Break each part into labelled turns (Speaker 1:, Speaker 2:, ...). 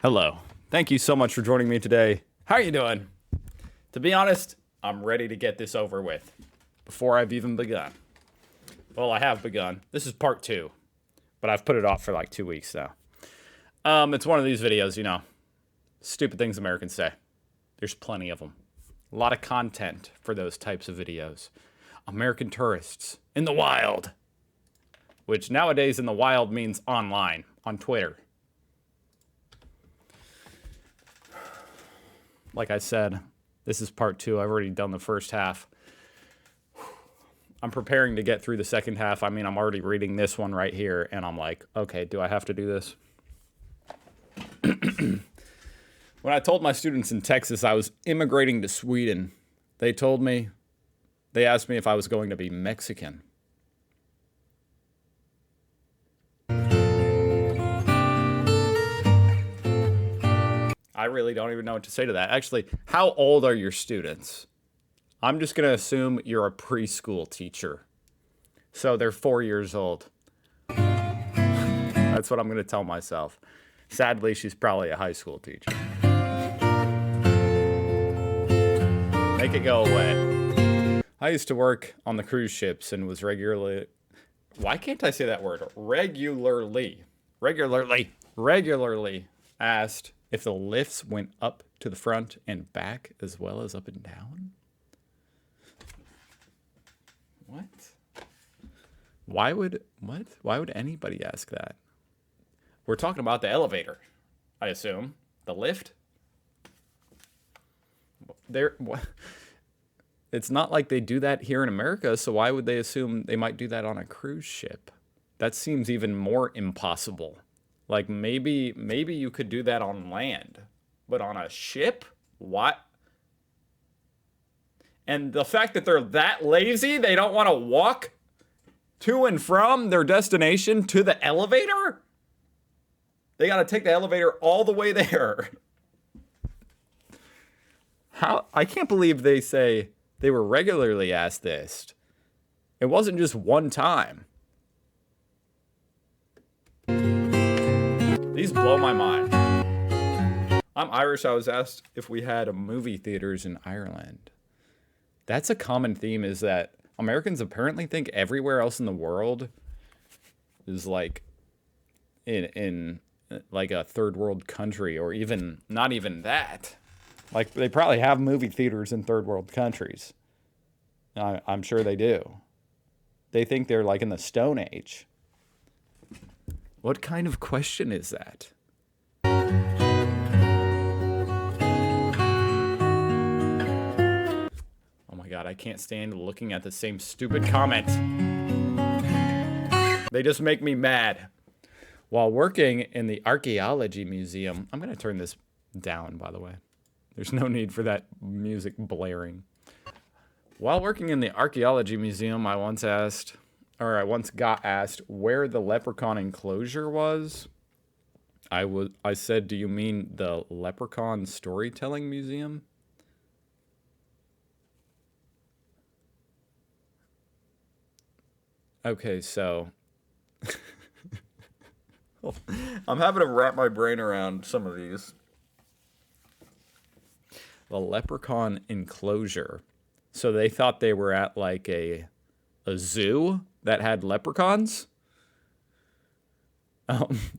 Speaker 1: Hello. Thank you so much for joining me today. How are you doing? To be honest, I'm ready to get this over with before I've even begun. Well, I have begun. This is part 2, but I've put it off for like 2 weeks now. It's one of these videos, stupid things Americans say. There's plenty of them. A lot of content for those types of videos. American tourists in the wild, which nowadays in the wild means online, on Twitter. Like I said, this is part 2. I've already done the first half. I'm preparing to get through the second half. I mean, I'm already reading this one right here, and I'm like, okay, do I have to do this? When I told my students in Texas I was immigrating to Sweden, they asked me if I was going to be Mexican. I really don't even know what to say to that. Actually, how old are your students? I'm just going to assume you're a preschool teacher. So they're 4 years old. That's what I'm going to tell myself. Sadly, she's probably a high school teacher. Make it go away. I used to work on the cruise ships and was regularly... Why can't I say that word? Regularly asked if the lifts went up to the front and back as well as up and down. What? Why would anybody ask that? We're talking about the elevator, I assume. The lift? It's not like they do that here in America, so why would they assume they might do that on a cruise ship? That seems even more impossible. Like, maybe you could do that on land, but on a ship? What? And the fact that they're that lazy, they don't want to walk to and from their destination to the elevator? They got to take the elevator all the way there. How? I can't believe they say they were regularly asked this. It wasn't just one time. These blow my mind. I'm Irish. I was asked if we had movie theaters in Ireland. That's a common theme, is that Americans apparently think everywhere else in the world is like in like a third world country, or even not even that. Like, they probably have movie theaters in third world countries. I'm sure they do. They think they're like in the Stone Age. What kind of question is that? Oh my God, I can't stand looking at the same stupid comment. They just make me mad. While working in the Archaeology Museum, I'm going to turn this down, by the way. There's no need for that music blaring. While working in the Archaeology Museum, I once got asked where the leprechaun enclosure was. I said, do you mean the Leprechaun Storytelling Museum? Okay, so I'm having to wrap my brain around some of these. The leprechaun enclosure. So they thought they were at like a zoo that had leprechauns?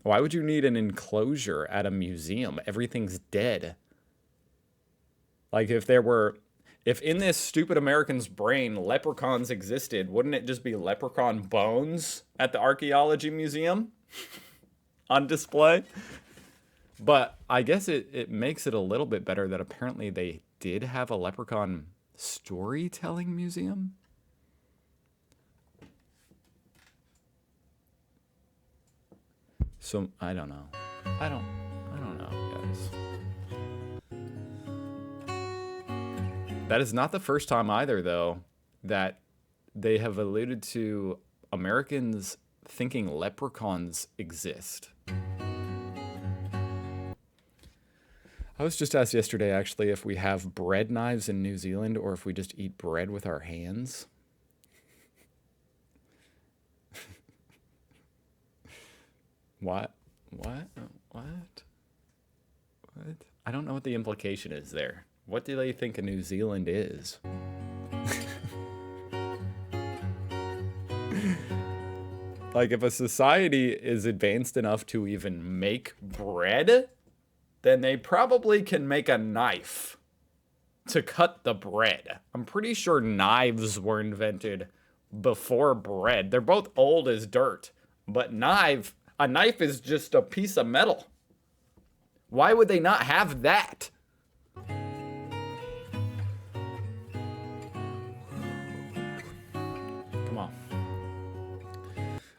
Speaker 1: Why would you need an enclosure at a museum? Everything's dead. Like, if in this stupid American's brain leprechauns existed, wouldn't it just be leprechaun bones at the Archaeology Museum on display? But I guess it makes it a little bit better that apparently they did have a leprechaun storytelling museum. So I don't know. I don't know, guys. That is not the first time either, though, that they have alluded to Americans thinking leprechauns exist. I was just asked yesterday, actually, if we have bread knives in New Zealand or if we just eat bread with our hands. What? I don't know what the implication is there. What do they think a New Zealand is? Like, if a society is advanced enough to even make bread, then they probably can make a knife to cut the bread. I'm pretty sure knives were invented before bread. They're both old as dirt, but a knife is just a piece of metal. Why would they not have that? Come on.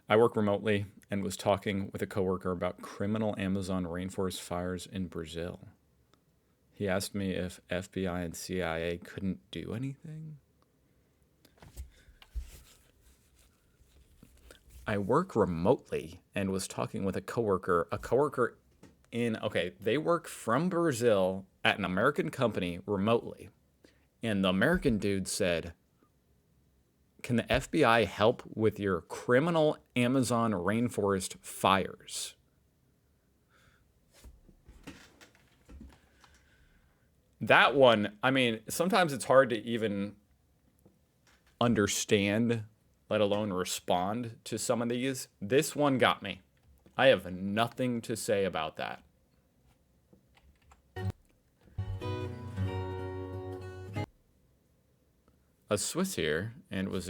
Speaker 1: I work remotely and was talking with a coworker about criminal Amazon rainforest fires in Brazil. He asked me if FBI and CIA couldn't do anything. I work remotely and was talking with a coworker they work from Brazil at an American company remotely. And the American dude said, "Can the FBI help with your criminal Amazon rainforest fires?" That one, I mean, sometimes it's hard to even understand, let alone respond to some of these. This one got me. I have nothing to say about that. A Swiss here and was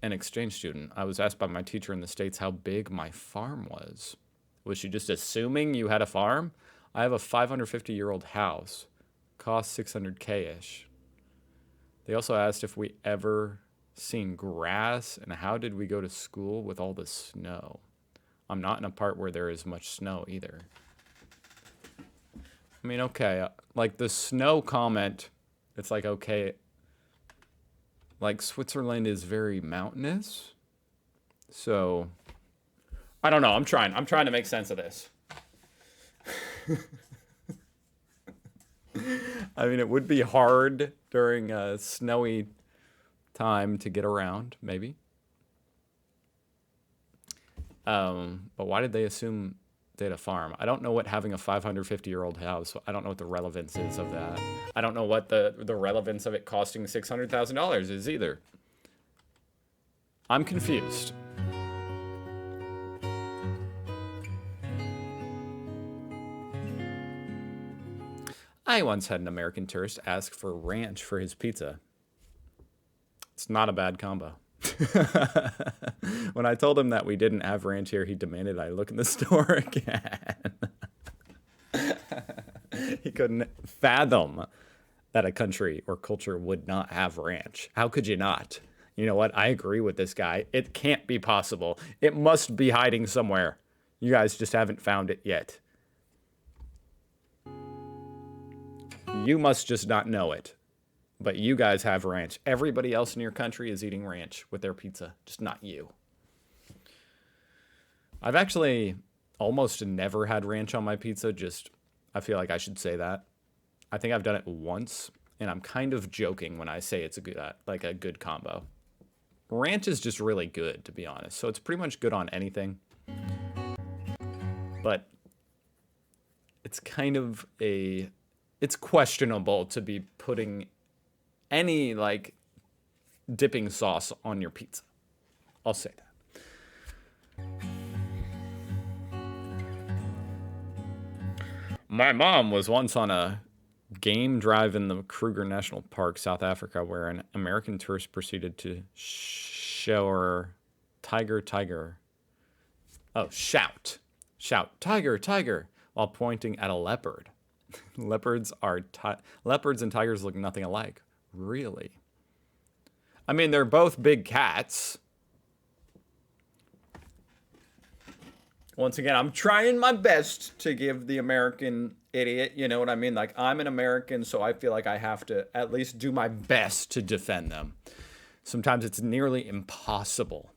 Speaker 1: an exchange student. I was asked by my teacher in the States how big my farm was. Was she just assuming you had a farm? I have a 550-year-old house. Cost 600K-ish. They also asked if we ever seen grass and how did we go to school with all the snow. I'm not in a part where there is much snow either. I mean, okay, like the snow comment, it's like, okay, like Switzerland is very mountainous. So, I don't know, I'm trying to make sense of this. I mean, it would be hard during a snowy time to get around, maybe. But why did they assume they had a farm? I don't know what having a 550-year-old house, I don't know what the relevance is of that. I don't know what the relevance of it costing $600,000 is either. I'm confused. I once had an American tourist ask for ranch for his pizza. It's not a bad combo. When I told him that we didn't have ranch here, he demanded I look in the store again. He couldn't fathom that a country or culture would not have ranch. How could you not? You know what? I agree with this guy. It can't be possible. It must be hiding somewhere. You guys just haven't found it yet. You must just not know it. But you guys have ranch. Everybody else in your country is eating ranch with their pizza, just not you. I've actually almost never had ranch on my pizza, I feel like I should say that. I think I've done it once, and I'm kind of joking when I say it's a good combo. Ranch is just really good, to be honest. So it's pretty much good on anything. But it's kind of it's questionable to be putting any dipping sauce on your pizza. I'll say that. My mom was once on a game drive in the Kruger National Park, South Africa, where an American tourist proceeded to shout, "Tiger, tiger," while pointing at a leopard. Leopards and tigers look nothing alike. Really? I mean, they're both big cats. Once again, I'm trying my best to give the American idiot, you know what I mean? Like, I'm an American, so I feel like I have to at least do my best to defend them. Sometimes it's nearly impossible.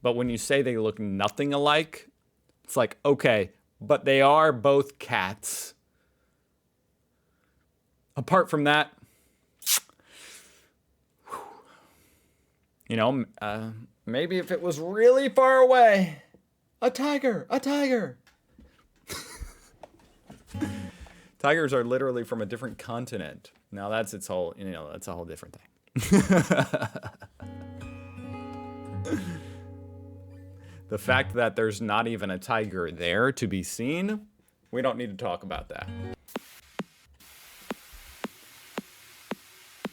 Speaker 1: But when you say they look nothing alike, it's like, okay, but they are both cats. Apart from that, you know, maybe if it was really far away, a tiger. Tigers are literally from a different continent. Now that's its whole, that's a whole different thing. The fact that there's not even a tiger there to be seen, we don't need to talk about that.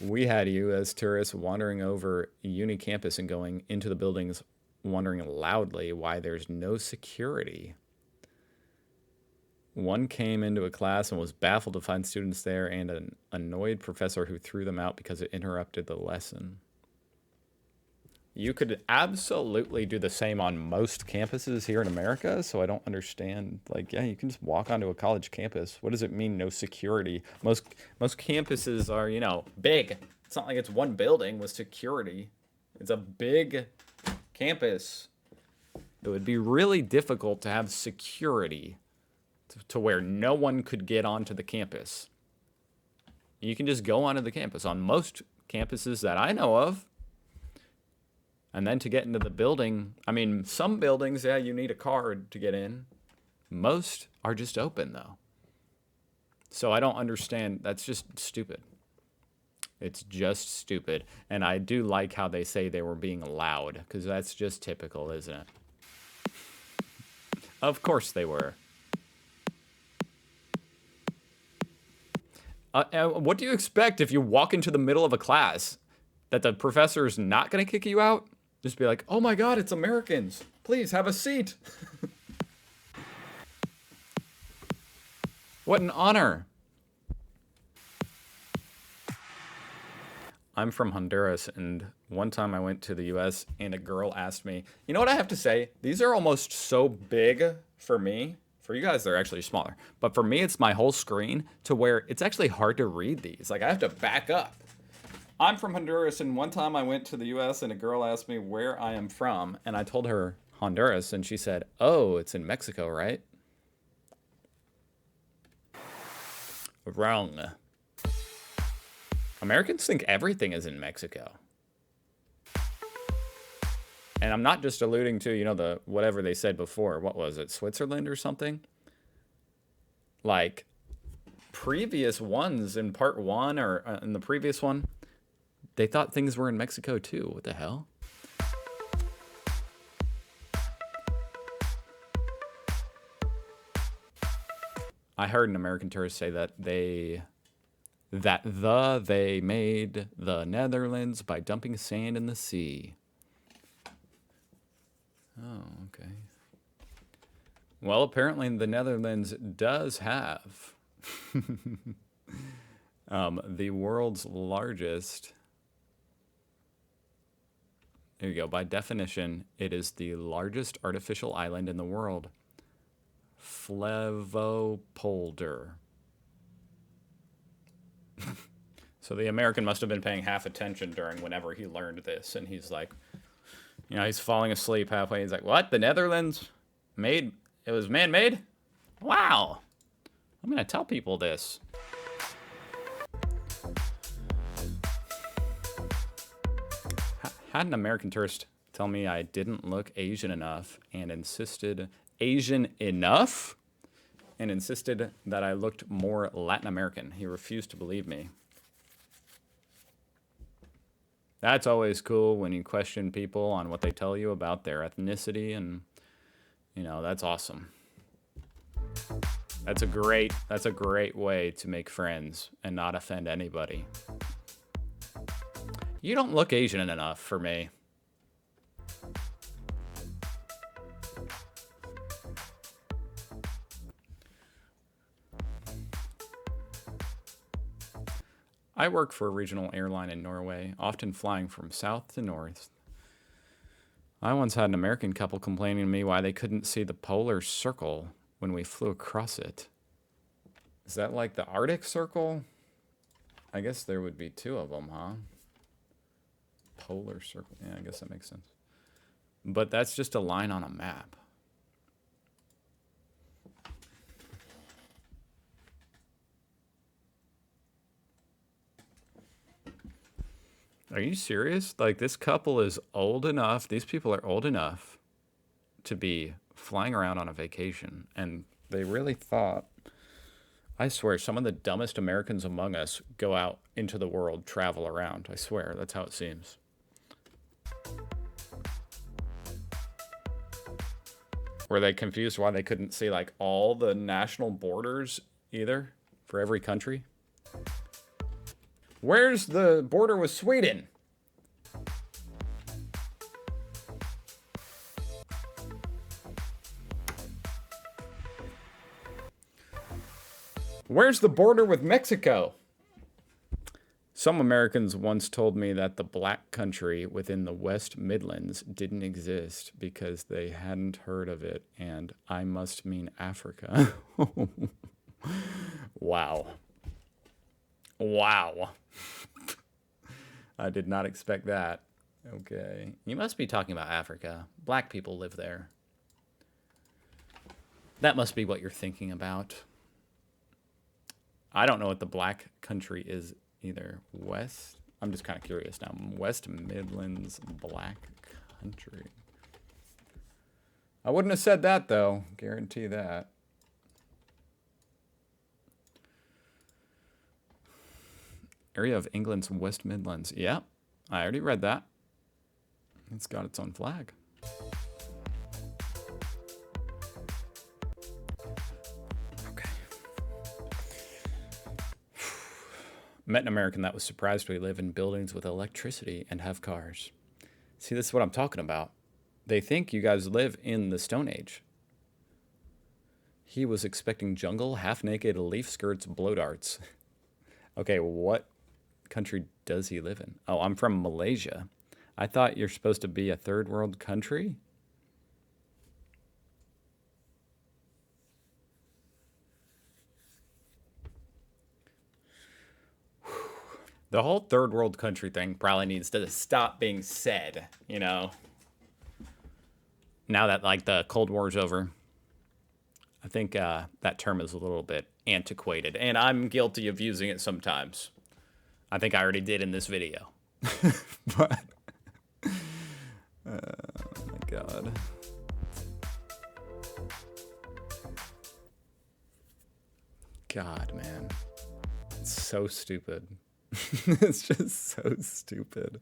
Speaker 1: We had you as tourists wandering over uni campus and going into the buildings, wondering loudly why there's no security. One came into a class and was baffled to find students there and an annoyed professor who threw them out because it interrupted the lesson. You could absolutely do the same on most campuses here in America, so I don't understand. Like, yeah, you can just walk onto a college campus. What does it mean, no security? Most campuses are, big. It's not like it's one building with security. It's a big campus. It would be really difficult to have security to where no one could get onto the campus. You can just go onto the campus on most campuses that I know of. And then to get into the building, I mean, some buildings, yeah, you need a card to get in. Most are just open, though. So I don't understand. That's just stupid. It's just stupid. And I do like how they say they were being loud, because that's just typical, isn't it? Of course they were. What do you expect if you walk into the middle of a class? That the professor's not going to kick you out? Just be like, oh my God, it's Americans. Please have a seat. What an honor. I'm from Honduras, and one time I went to the US and a girl asked me, you know what I have to say? These are almost so big for me. For you guys, they're actually smaller. But for me, it's my whole screen to where it's actually hard to read these. Like, I have to back up. I'm from Honduras, and one time I went to the US and a girl asked me where I am from, and I told her Honduras, and she said, oh, it's in Mexico, right? Wrong. Americans think everything is in Mexico. And I'm not just alluding to, the whatever they said before. What was it, Switzerland or something? Like, previous ones in part one or in the previous one, they thought things were in Mexico too. What the hell? I heard an American tourist say that they made the Netherlands by dumping sand in the sea. Oh, okay. Well, apparently the Netherlands does have the world's largest. There you go. By definition, it is the largest artificial island in the world. Flevopolder. So the American must have been paying half attention during whenever he learned this, and he's like, he's falling asleep halfway. He's like, what? The Netherlands it was man-made? Wow. I'm going to tell people this. Had an American tourist tell me I didn't look Asian enough and insisted that I looked more Latin American. He refused to believe me. That's always cool when you question people on what they tell you about their ethnicity, and that's awesome. That's a great way to make friends and not offend anybody. You don't look Asian enough for me. I work for a regional airline in Norway, often flying from south to north. I once had an American couple complaining to me why they couldn't see the polar circle when we flew across it. Is that like the Arctic Circle? I guess there would be two of them, huh? Polar circle. Yeah, I guess that makes sense. But that's just a line on a map. Are you serious? Like, this couple is old enough, these people are old enough to be flying around on a vacation, and they really thought I swear, some of the dumbest Americans among us go out into the world, travel around. I swear, that's how it seems. Were they confused why they couldn't see like all the national borders either for every country? Where's the border with Sweden? Where's the border with Mexico? Some Americans once told me that the black country within the West Midlands didn't exist because they hadn't heard of it, and I must mean Africa. Wow. Wow. I did not expect that. Okay. You must be talking about Africa. Black people live there. That must be what you're thinking about. I don't know what the black country is either. West? I'm just kind of curious now. West Midlands black country. I wouldn't have said that, though. Guarantee that. Area of England's West Midlands. Yeah, I already read that. It's got its own flag. Okay. Met an American that was surprised we live in buildings with electricity and have cars. See, this is what I'm talking about. They think you guys live in the Stone Age. He was expecting jungle, half-naked, leaf skirts, blow darts. Okay, what country does he live in? Oh, I'm from Malaysia. I thought you're supposed to be a third world country? The whole third world country thing probably needs to stop being said, you know? Now that, like, the Cold War's over, I think that term is a little bit antiquated, and I'm guilty of using it sometimes. I think I already did in this video. But, oh my God. God, man. It's so stupid. It's just so stupid.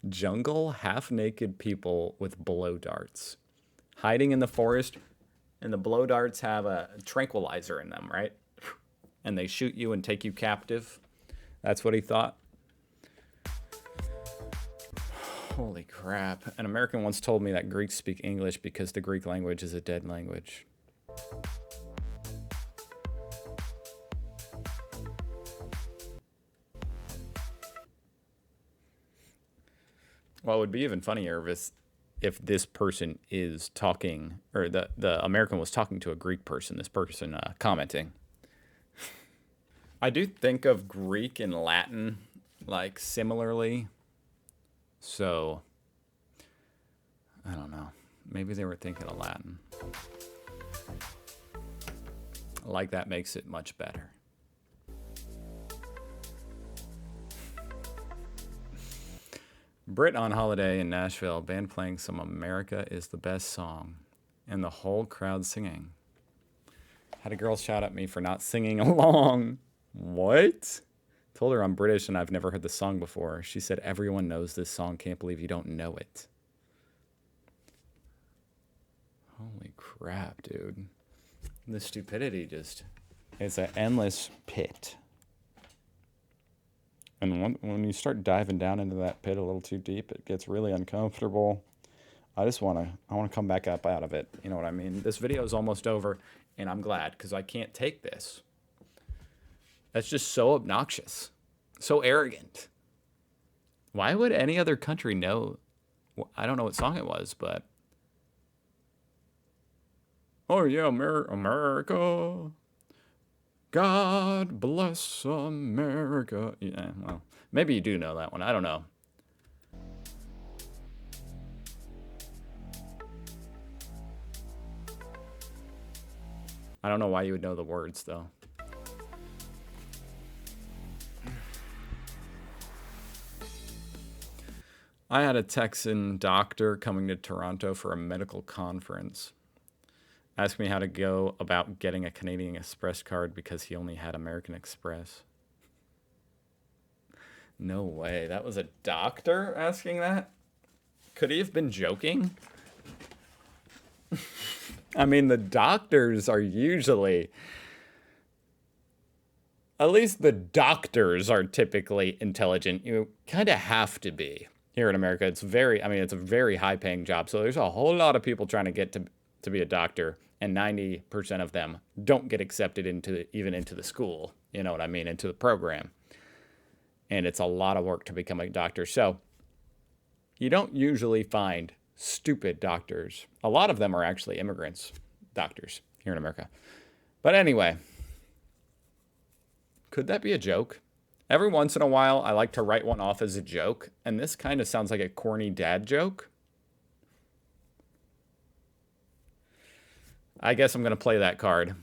Speaker 1: Jungle, half-naked people with blow darts. Hiding in the forest, and the blow darts have a tranquilizer in them, right? And they shoot you and take you captive. That's what he thought. Holy crap. An American once told me that Greeks speak English because the Greek language is a dead language. Well, it would be even funnier if this person is talking, or the American was talking to a Greek person, this person commenting. I do think of Greek and Latin, like, similarly. So, I don't know. Maybe they were thinking of Latin. Like, that makes it much better. Brit on holiday in Nashville, band playing some America is the Best song, and the whole crowd singing. Had a girl shout at me for not singing along. What? Told her I'm British and I've never heard the song before. She said, everyone knows this song. Can't believe you don't know it. Holy crap, dude. The stupidity just... It's an endless pit. And when you start diving down into that pit a little too deep, it gets really uncomfortable. I want to come back up out of it. You know what I mean? This video is almost over, and I'm glad, because I can't take this. That's just so obnoxious. So arrogant. Why would any other country know? I don't know what song it was, but... Oh, yeah, America. God bless America. Yeah, well, maybe you do know that one. I don't know. I don't know why you would know the words, though. I had a Texan doctor coming to Toronto for a medical conference. Ask me how to go about getting a Canadian Express card because he only had American Express. No way. That was a doctor asking that? Could he have been joking? I mean, the doctors are usually... At least the doctors are typically intelligent. You kind of have to be. Here in America, it's it's a very high-paying job. So there's a whole lot of people trying to get to be a doctor, and 90% of them don't get accepted even into the school. You know what I mean? Into the program. And it's a lot of work to become a doctor. So you don't usually find stupid doctors. A lot of them are actually immigrants, doctors here in America. But anyway, could that be a joke? Every once in a while, I like to write one off as a joke, and this kind of sounds like a corny dad joke. I guess I'm going to play that card.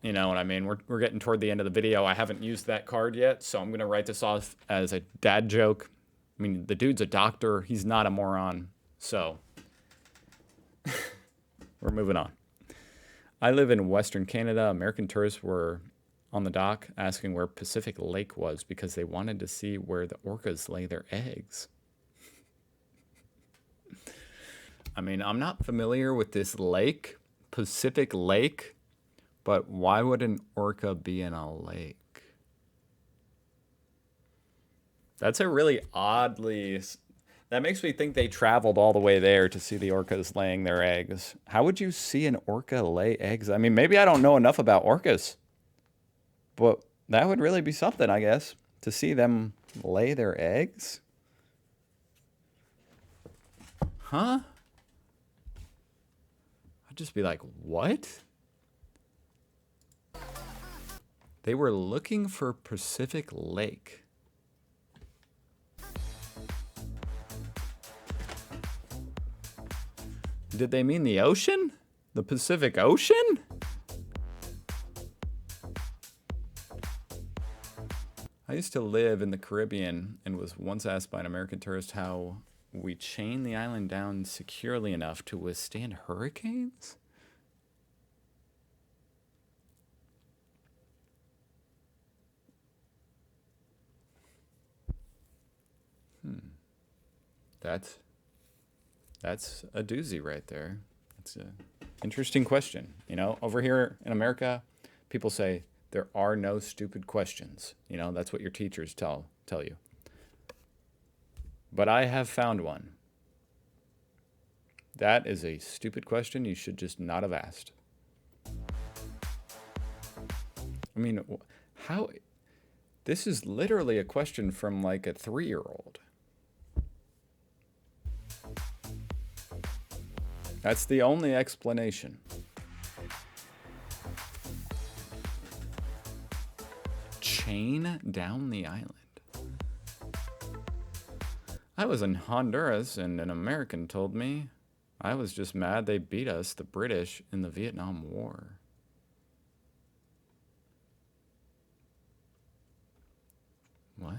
Speaker 1: You know what I mean? We're getting toward the end of the video. I haven't used that card yet, so I'm going to write this off as a dad joke. I mean, the dude's a doctor. He's not a moron. So, we're moving on. I live in Western Canada. American tourists were on the dock asking where Pacific Lake was because they wanted to see where the orcas lay their eggs. I mean, I'm not familiar with this lake, Pacific Lake, but why would an orca be in a lake? That's a really oddly... That makes me think they traveled all the way there to see the orcas laying their eggs. How would you see an orca lay eggs? I mean, maybe I don't know enough about orcas. But that would really be something, I guess, to see them lay their eggs. Huh? I'd just be like, what? They were looking for Pacific Lake. Did they mean the ocean? The Pacific Ocean? I used to live in the Caribbean and was once asked by an American tourist how we chain the island down securely enough to withstand hurricanes? That's a doozy right there. It's an interesting question. You know, over here in America, people say there are no stupid questions. You know, that's what your teachers tell you. But I have found one. That is a stupid question you should just not have asked. I mean, how... This is literally a question from like a 3-year-old. That's the only explanation. Chain down the island. I was in Honduras and an American told me I was just mad they beat us, the British, in the Vietnam War. What?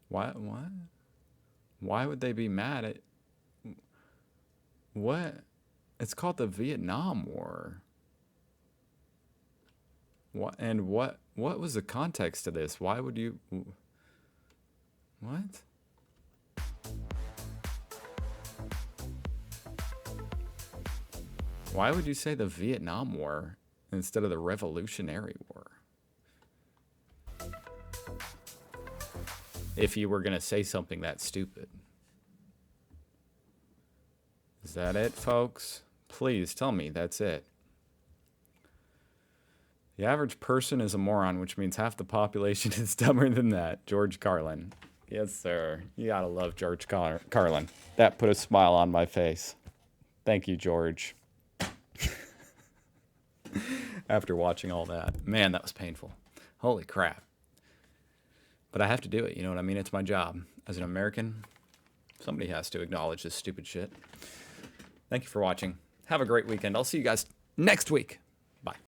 Speaker 1: What? What? Why would they be mad at... What? It's called the Vietnam War. What? And what was the context to this? Why would you... What? Why would you say the Vietnam War instead of the Revolutionary War? If you were going to say something that stupid. Is that it, folks? Please tell me that's it. The average person is a moron, which means half the population is dumber than that. George Carlin. Yes, sir. You gotta love George Carlin. That put a smile on my face. Thank you, George. After watching all that. Man, that was painful. Holy crap. But I have to do it, you know what I mean? It's my job. As an American, somebody has to acknowledge this stupid shit. Thank you for watching. Have a great weekend. I'll see you guys next week. Bye.